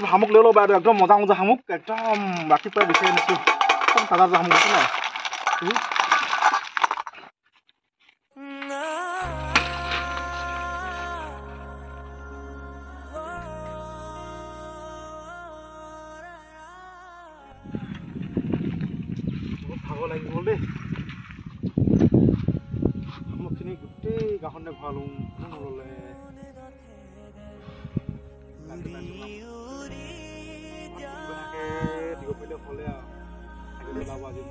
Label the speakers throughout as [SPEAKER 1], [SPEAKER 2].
[SPEAKER 1] শামুক লৈ ল'বা একদম মজা মজা শামুক একদম ৰাতিপুৱাই বিচাৰি আনিছোঁ একদম তাজা তাজা শামুক আছে নাই বহুত ভাগৰ লাগি গ'ল দেই শামুকখিনি গোটেই গাঁৱখনতে ভৰালোঁ নল'লে দিব পাৰিলে হ'লে আৰু ওলাব আজি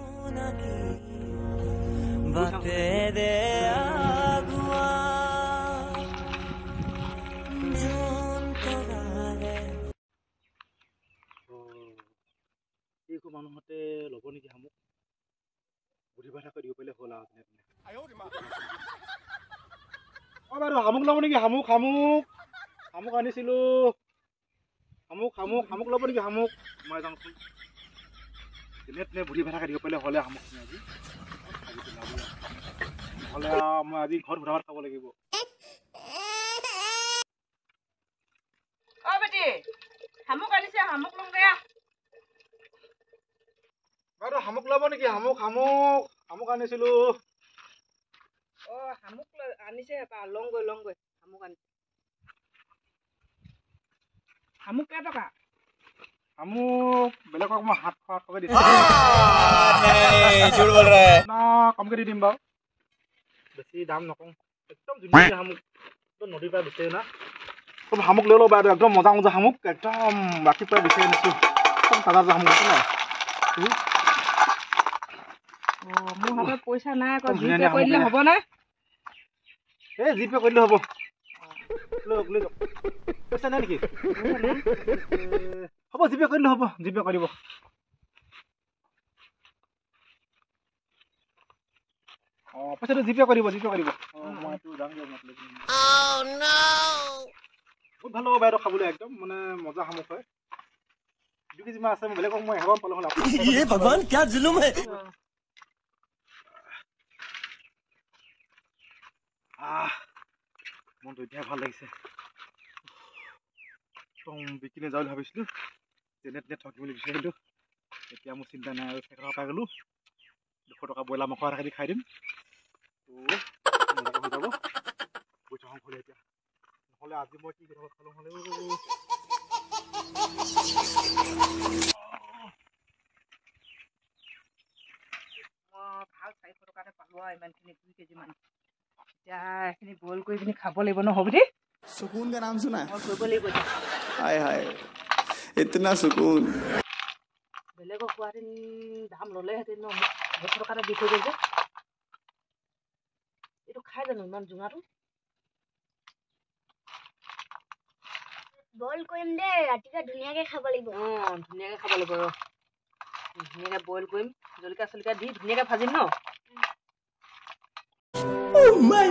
[SPEAKER 1] এইবোৰ মানুহতে ল'ব নেকি শামুক বুদ্ধি ভাষা কৰি দিব পাৰিলে হ'ল আৰু অঁ বাইদেউ শামুক ল'ব নেকি শামুক শামুক শামুক আনিছিলোঁ শামুক শামুক শামুক ল'ব নেকি শামুক মই যাওঁচোন তেনে তেনে বুদ্ধি ভাষা দিব পাৰিলে হ'লে শামুকখিনি আজি নহ'লে মই আজি ঘৰত সুধা ভাত খাব লাগিব
[SPEAKER 2] অ বেটি শামুক আনিছে শামুক লওঁ দিয়া
[SPEAKER 1] বাইদেউ শামুক ল'ব নেকি শামুক শামুক শামুক আনিছিলোঁ
[SPEAKER 2] অ শামুক আনিছে লওঁগৈ শামুক আনিছে শামুক কেই টকা
[SPEAKER 1] শামুক বেলেগক মই 700 টকা দিছোঁ কমকৈ দি দিম বাৰু বেছি দাম নকওঁ একদম ধুনীয়া শামুক একদম নদীৰ পৰা বিচাৰি না শামুক লৈ ল'বা একদম মজা মজা শামুক একদম ৰাতিপুৱাই বিচাৰি আনিছোঁ একদম তাজা তাজা শামুক আছে নাই
[SPEAKER 2] মোৰ হাতত পইচা নাই আকৌ জিপে কৰি দিলে হ'ব নাই
[SPEAKER 1] এই জিপে কৰি দিলে হ'ব লৈ যাওক পইচা নাই নেকি হ'ব জিপে কৰি দিলে হ'ব জিপে কৰি দিব অঁ পইচাটো জিপে কৰি দিব মই এইটো যাম বহুত ভাল হ'ব বাইদেউ খাবলৈ একদম মানে মজা শামুক হয় 2 কেজি মান আছে বেলেগক মই হেৰাব পালোঁ হ'ল
[SPEAKER 3] ভগৱান क्या जुलुम है
[SPEAKER 1] মনটো এতিয়া ভাল লাগিছে একদম বিকিনে যাওঁ বুলি ভাবিছিলোঁ যেনে তেনে ঠগি বুলি বিচাৰিলোঁ এতিয়া মোৰ চিন্তা নাই আৰু 1 টকা পাই গ'লোঁ 200 টকা ব্ৰইলাৰ মাংস এটা খাই দিম হৈ যাব পইচা হ'লে এতিয়া নহ'লে আজি মই কি কথা খালোঁ হ'লে
[SPEAKER 2] ভাল 400 টকাতে পালোঁ আৰু ইমানখিনি 2 কেজি মান এতিয়া এইখিনি বইল কৰি পিনি খাব লাগিব ন হ'ব দেই
[SPEAKER 3] सुकून का नाम सुना है
[SPEAKER 2] মই কৰিব লাগিব
[SPEAKER 3] हाय हाय इतना सुकून
[SPEAKER 2] বেলেগক কোৱাহেঁতেন দাম ল'লেহেঁতেন ন 200 টকাতে দি থৈ গ'ল যে এইটো খাই জানো ইমান জোঙাটো
[SPEAKER 4] বইল কৰিম দে ৰাতিপুৱা ধুনীয়াকৈ খাব লাগিব
[SPEAKER 2] ধুনীয়াকৈ খাব লাগিব ধুনীয়াকৈ বইল কৰিম জলকীয়া চলকীয়া দি ধুনীয়াকৈ ভাজিম ন
[SPEAKER 3] Oh my